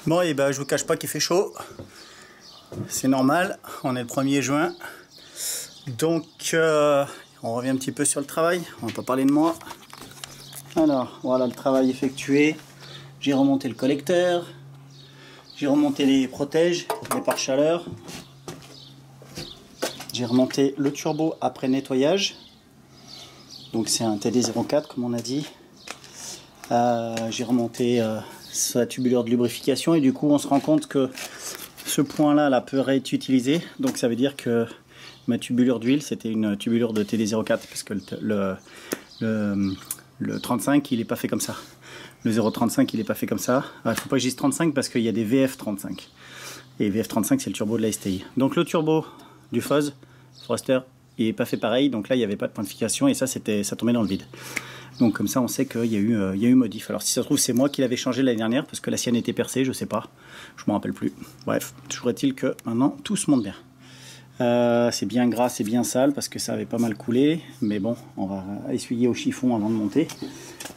Bon, et ben je vous cache pas qu'il fait chaud. C'est normal, on est le 1er juin. Donc on revient un petit peu sur le travail, on va pas parler de moi. Alors voilà le travail effectué. J'ai remonté le collecteur, j'ai remonté les protèges, les pare-chaleurs. J'ai remonté le turbo après nettoyage. Donc c'est un TD04 comme on a dit. J'ai remonté sa tubulure de lubrification et du coup on se rend compte que ce point là peut être utilisé. Donc ça veut dire que ma tubulure d'huile c'était une tubulure de TD04 parce que le 35 il n'est pas fait comme ça. Le 0,35 il n'est pas fait comme ça. Il ne faut pas que je dise 35 parce qu'il y a des VF35. Et VF35 c'est le turbo de la STI. Donc le turbo du Forester il n'est pas fait pareil. Donc là il n'y avait pas de pointification et ça tombait dans le vide. Donc comme ça on sait qu'il y a eu modif. Alors si ça se trouve c'est moi qui l'avais changé l'année dernière parce que la sienne était percée, je sais pas. Je me rappelle plus. Bref, toujours est-il que maintenant tout se monte bien. C'est bien gras, c'est bien sale parce que ça avait pas mal coulé. Mais bon, on va essuyer au chiffon avant de monter.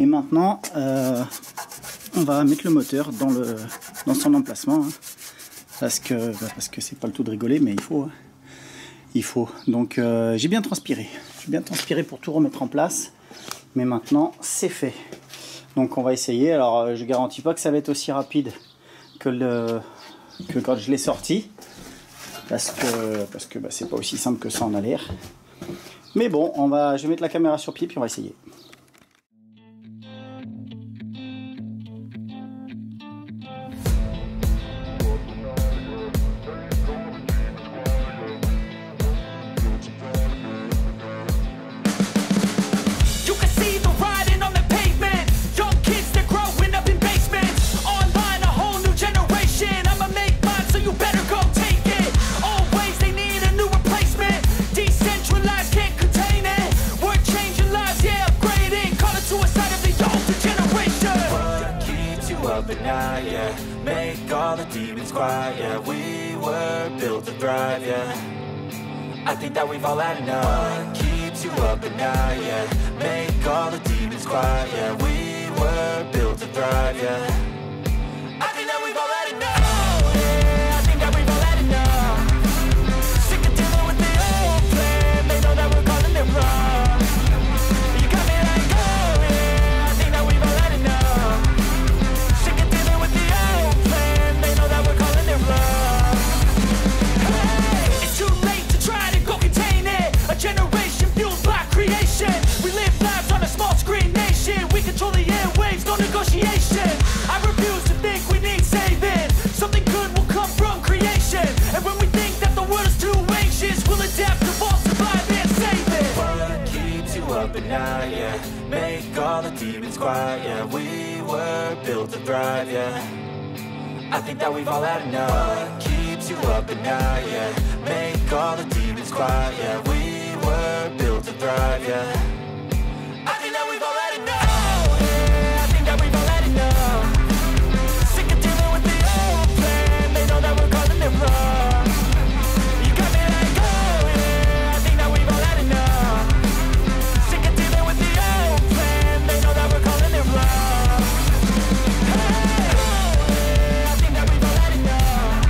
Et maintenant, on va mettre le moteur dans son emplacement. Hein, parce que c'est pas le tout de rigoler, mais il faut. Hein, il faut. Donc j'ai bien transpiré. J'ai bien transpiré pour tout remettre en place. Mais maintenant, c'est fait. Donc on va essayer. Alors je garantis pas que ça va être aussi rapide que quand je l'ai sorti. Parce que c'est pas aussi simple que ça en a l'air. Mais bon, je vais mettre la caméra sur pied puis on va essayer. Make all the demons quiet, yeah. We were built to thrive, yeah. I think that we've all had enough. What keeps you up at night, yeah. Make all the demons quiet, yeah. We were built to thrive, yeah. I think that we've all had enough, yeah. I think that we've all had enough. Sick of dealing with the old plan. They know that we're calling it wrong. You got me like, oh yeah. I think that we've all had enough. Sick of dealing with the old plan. They know that we're calling it wrong. Hey, it's too late to try to go contain it. A generation fueled by creation. We live lives on a small screen nation. We control the airwaves, no negotiation. I refuse to think we need saving. Something good will come from creation. And when we think that the world is too anxious, we'll adapt, evolve, survive and save it. What keeps you up at night, yeah. Make all the demons quiet, yeah. We were built to thrive, yeah. I think that we've all had enough. What keeps you up at night, yeah. Make all the demons quiet, yeah. We were built to thrive, yeah. I think that we've all had enough, yeah. I think that we've all had enough. Sick of dealing with the old plan. They know that we're calling it wrong. You got me like, oh yeah. I think that we've all had enough. Sick of dealing with the old plan. They know that we're calling it wrong. Hey, oh yeah. I think that we've all had enough.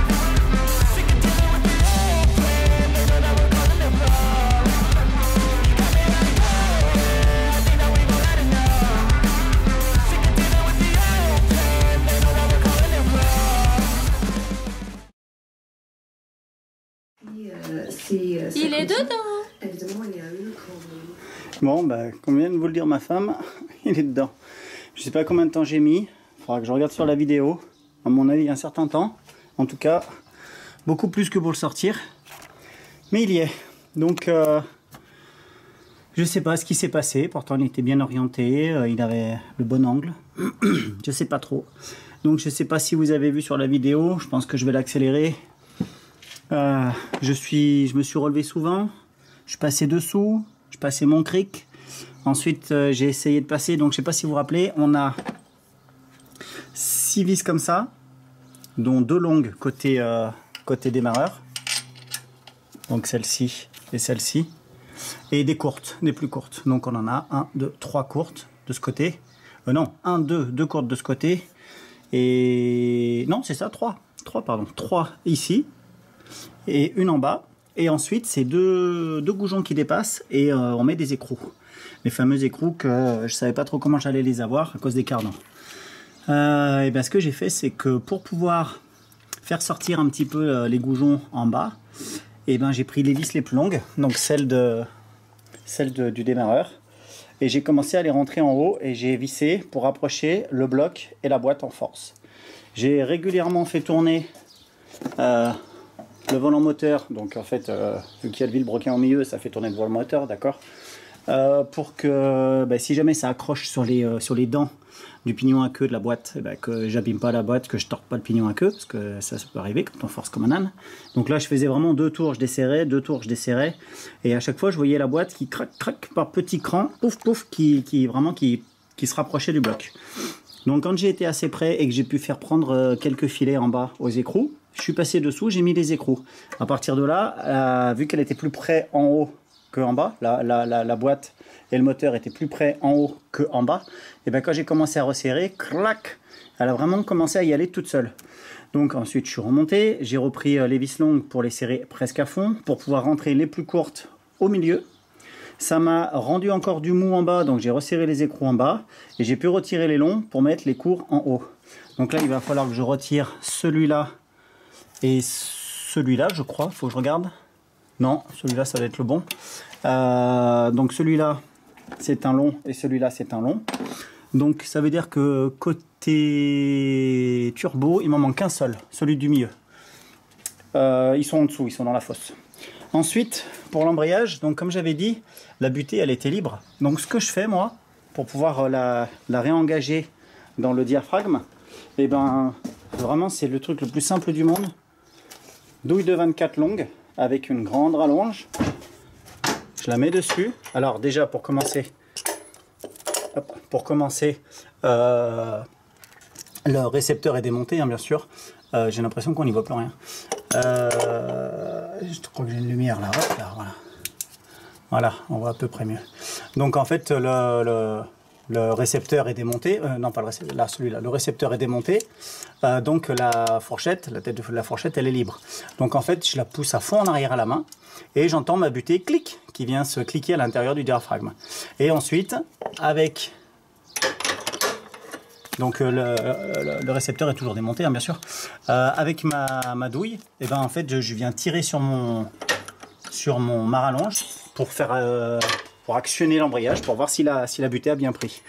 Sick of dealing with the old plan. They know that we're calling it wrong. You got me like, oh yeah. I think that we've all had enough. Sick of dealing with the old plan. They know that we're calling it wrong. Il est dedans. Évidemment, il y a eu quand Bon, comme vient de vous le dire ma femme, il est dedans. Je sais pas combien de temps j'ai mis. Il faudra que je regarde sur la vidéo. À mon avis, un certain temps. En tout cas, beaucoup plus que pour le sortir. Mais il y est. Donc, je sais pas ce qui s'est passé. Pourtant, il était bien orienté. Il avait le bon angle. Je sais pas trop. Donc, je sais pas si vous avez vu sur la vidéo. Je pense que je vais l'accélérer. Je me suis relevé souvent. Je suis passé dessous. Je passais mon cric. Ensuite, j'ai essayé de passer. Donc, je sais pas si vous vous rappelez. On a 6 vis comme ça, dont 2 longues côté démarreur. Donc, celle-ci et celle-ci. Et des courtes, des plus courtes. Donc, on en a 1, 2, 3 courtes de ce côté. Non, 1, 2 courtes de ce côté. Et non, c'est ça, 3 pardon, 3 ici et une en bas. Et ensuite, c'est deux goujons qui dépassent et on met des écrous. Les fameux écrous que je savais pas trop comment j'allais les avoir à cause des cardans. Et ben, ce que j'ai fait, c'est que pour pouvoir faire sortir un petit peu les goujons en bas, et ben, j'ai pris les vis les plus longues, donc celles du démarreur. Et j'ai commencé à les rentrer en haut et j'ai vissé pour rapprocher le bloc et la boîte en force. J'ai régulièrement fait tourner le volant moteur, donc en fait, vu qu'il y a le vilebrequin au milieu, ça fait tourner le volant moteur, d'accord, pour que si jamais ça accroche sur les dents du pignon à queue de la boîte, que j'abîme pas la boîte, que je torque pas le pignon à queue, parce que ça peut arriver quand on force comme un âne. Donc là, je faisais vraiment 2 tours, je desserrais, 2 tours, je desserrais, et à chaque fois, je voyais la boîte qui craque, craque par petits crans, pouf, pouf, qui se rapprochait du bloc. Donc quand j'ai été assez près et que j'ai pu faire prendre quelques filets en bas aux écrous, je suis passé dessous, j'ai mis les écrous. À partir de là, vu qu'elle était plus près en haut que en bas, la boîte et le moteur étaient plus près en haut que en bas, et bien quand j'ai commencé à resserrer, clac, elle a vraiment commencé à y aller toute seule. Donc ensuite je suis remonté, j'ai repris les vis longues pour les serrer presque à fond, pour pouvoir rentrer les plus courtes au milieu. Ça m'a rendu encore du mou en bas, donc j'ai resserré les écrous en bas, et j'ai pu retirer les longs pour mettre les courts en haut. Donc là il va falloir que je retire celui-là et celui-là, je crois, faut que je regarde. Non, celui-là ça va être le bon. Donc celui-là c'est un long et celui-là c'est un long. Donc ça veut dire que côté turbo il m'en manque un seul, celui du milieu. Ils sont en dessous, ils sont dans la fosse. Ensuite pour l'embrayage, donc comme j'avais dit, la butée elle était libre. Donc ce que je fais moi pour pouvoir la réengager dans le diaphragme, et ben vraiment c'est le truc le plus simple du monde. Douille de 24 longue avec une grande rallonge. Je la mets dessus. Alors déjà pour commencer, le récepteur est démonté, hein, bien sûr. J'ai l'impression qu'on n'y voit plus rien. Je crois que j'ai une lumière là. Hop, là, voilà. Voilà, on voit à peu près mieux. Donc en fait le récepteur est démonté. Non, pas le récepteur, là, celui-là. Le récepteur est démonté. Donc la fourchette, la tête de la fourchette, elle est libre. Donc en fait, je la pousse à fond en arrière à la main. Et j'entends ma butée clic, qui vient se cliquer à l'intérieur du diaphragme. Et ensuite, avec... Donc le récepteur est toujours démonté, hein, bien sûr. Avec ma douille, et ben en fait, je viens tirer sur ma rallonge pour actionner l'embrayage, pour voir si la butée a bien pris.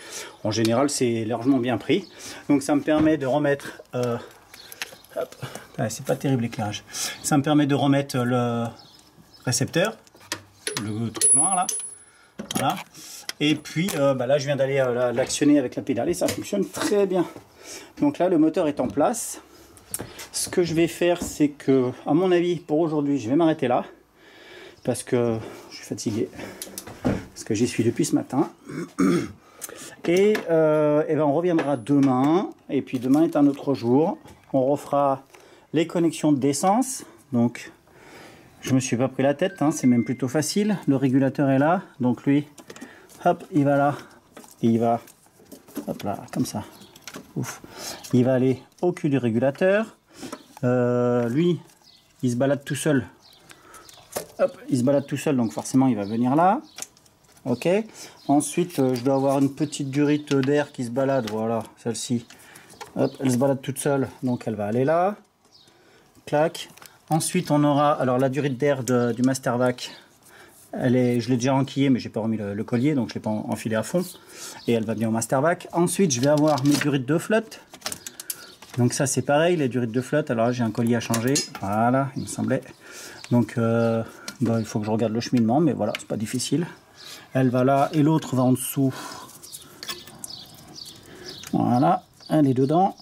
En général, c'est largement bien pris. Donc ça me permet de remettre... c'est pas terrible l'éclairage. Ça me permet de remettre le récepteur, le truc noir là. Voilà. Et puis là, je viens d'aller l'actionner avec la pédale et ça fonctionne très bien. Donc là, le moteur est en place. Ce que je vais faire, c'est que, à mon avis, pour aujourd'hui, je vais m'arrêter là. Parce que je suis fatigué. Parce que j'y suis depuis ce matin. Et ben on reviendra demain. Et puis demain est un autre jour. On refera les connexions d'essence. Donc, je me suis pas pris la tête. Hein, c'est même plutôt facile. Le régulateur est là. Donc lui... Hop, il va là, et il va, hop là, comme ça. Ouf. Il va aller au cul du régulateur. Lui, il se balade tout seul. Hop, il se balade tout seul, donc forcément, il va venir là. Ok. Ensuite, je dois avoir une petite durite d'air qui se balade. Voilà, celle-ci. Hop, elle se balade toute seule, donc elle va aller là. Clac. Ensuite, on aura, alors la durite d'air du Mastervac. Je l'ai déjà enquillée, mais j'ai pas remis le collier, donc je l'ai pas enfilé à fond. Et elle va bien au Mastervac. Ensuite, je vais avoir mes durites de flotte. Donc ça, c'est pareil, les durites de flotte. Alors là, j'ai un collier à changer. Voilà, il me semblait. Donc, il faut que je regarde le cheminement, mais voilà, c'est pas difficile. Elle va là, et l'autre va en dessous. Voilà, elle est dedans.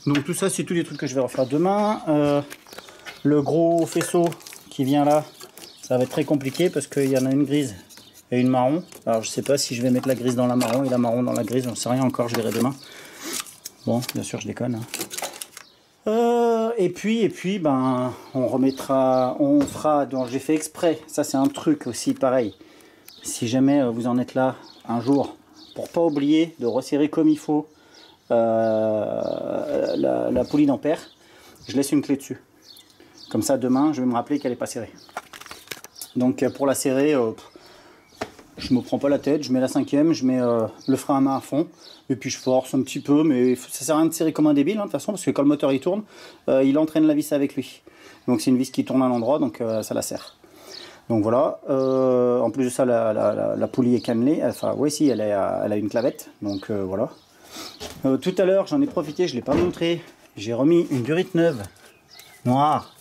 Donc tout ça, c'est tous les trucs que je vais refaire demain. Le gros faisceau qui vient là, ça va être très compliqué parce qu'il y en a une grise et une marron. Alors je sais pas si je vais mettre la grise dans la marron et la marron dans la grise, j'en sais rien encore, je verrai demain. Bon, bien sûr je déconne. Hein. Et puis ben on fera, donc j'ai fait exprès, ça c'est un truc aussi pareil. Si jamais vous en êtes là un jour, pour pas oublier de resserrer comme il faut la poulie d'ampère, je laisse une clé dessus. Comme ça, demain, je vais me rappeler qu'elle n'est pas serrée. Donc pour la serrer, je me prends pas la tête, je mets la 5e, je mets le frein à main à fond, et puis je force un petit peu, mais ça sert à rien de serrer comme un débile, hein, de toute façon, parce que quand le moteur il tourne, il entraîne la vis avec lui. Donc c'est une vis qui tourne à l'endroit, donc ça la serre. Donc voilà, en plus de ça, la poulie est cannelée, enfin oui, si, elle a une clavette, donc voilà. Tout à l'heure, j'en ai profité, je ne l'ai pas montré, j'ai remis une durite neuve, noire.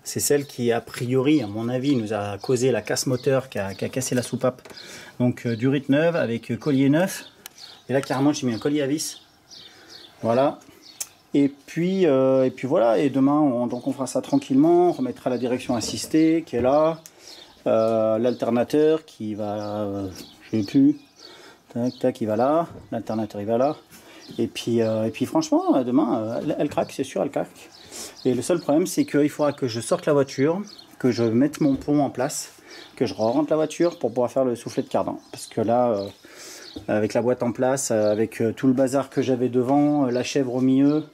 C'est celle qui, a priori, à mon avis, nous a causé la casse moteur, qui a cassé la soupape. Donc durite neuve avec collier neuf. Et là, carrément, j'ai mis un collier à vis. Voilà. Et puis voilà. Et demain, on fera ça tranquillement. On remettra la direction assistée qui est là. L'alternateur qui va... je ne sais plus. Tac, tac, il va là. L'alternateur, il va là. Et puis franchement, demain, elle craque, c'est sûr, elle craque. Et le seul problème, c'est qu'il faudra que je sorte la voiture, que je mette mon pont en place, que je rentre la voiture pour pouvoir faire le soufflet de cardan. Parce que là, avec la boîte en place, avec tout le bazar que j'avais devant, la chèvre au milieu,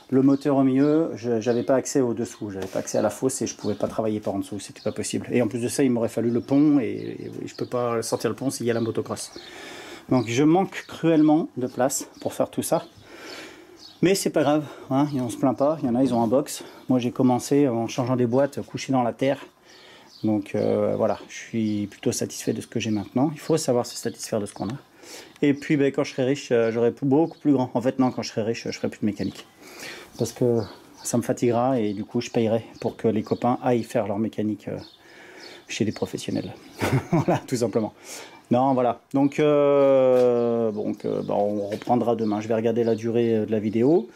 le moteur au milieu, j'avais pas accès au dessous, j'avais pas accès à la fosse et je pouvais pas travailler par en dessous, c'était pas possible. Et en plus de ça, il m'aurait fallu le pont et je peux pas sortir le pont s'il y a la motocross. Donc je manque cruellement de place pour faire tout ça. Mais c'est pas grave, hein, on se plaint pas, il y en a, ils ont un box. Moi j'ai commencé en changeant des boîtes, couché dans la terre. Donc voilà, je suis plutôt satisfait de ce que j'ai maintenant. Il faut savoir se satisfaire de ce qu'on a. Et puis ben, quand je serai riche, j'aurai beaucoup plus grand. En fait non, quand je serai riche, je ferai plus de mécanique. Parce que ça me fatiguera et du coup je payerai pour que les copains aillent faire leur mécanique chez des professionnels. Voilà, tout simplement. Non, voilà. Donc, on reprendra demain. Je vais regarder la durée de la vidéo.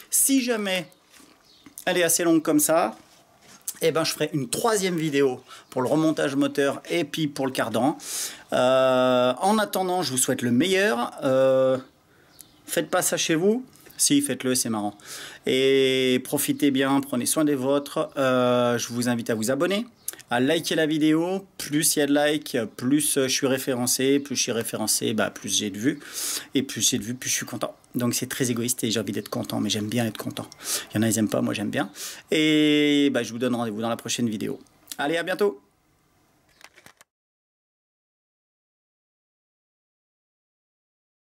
Si jamais elle est assez longue comme ça, eh ben, je ferai une 3e vidéo pour le remontage moteur et puis pour le cardan. En attendant, je vous souhaite le meilleur. Faites pas ça chez vous. Si, faites-le, c'est marrant. Et profitez bien, prenez soin des vôtres. Je vous invite à vous abonner, à liker la vidéo. Plus il y a de likes, plus je suis référencé. Plus je suis référencé, plus j'ai de vues. Et plus j'ai de vues, plus je suis content. Donc c'est très égoïste et j'ai envie d'être content, mais j'aime bien être content. Il y en a, ils n'aiment pas, moi j'aime bien. Et je vous donne rendez-vous dans la prochaine vidéo. Allez, à bientôt!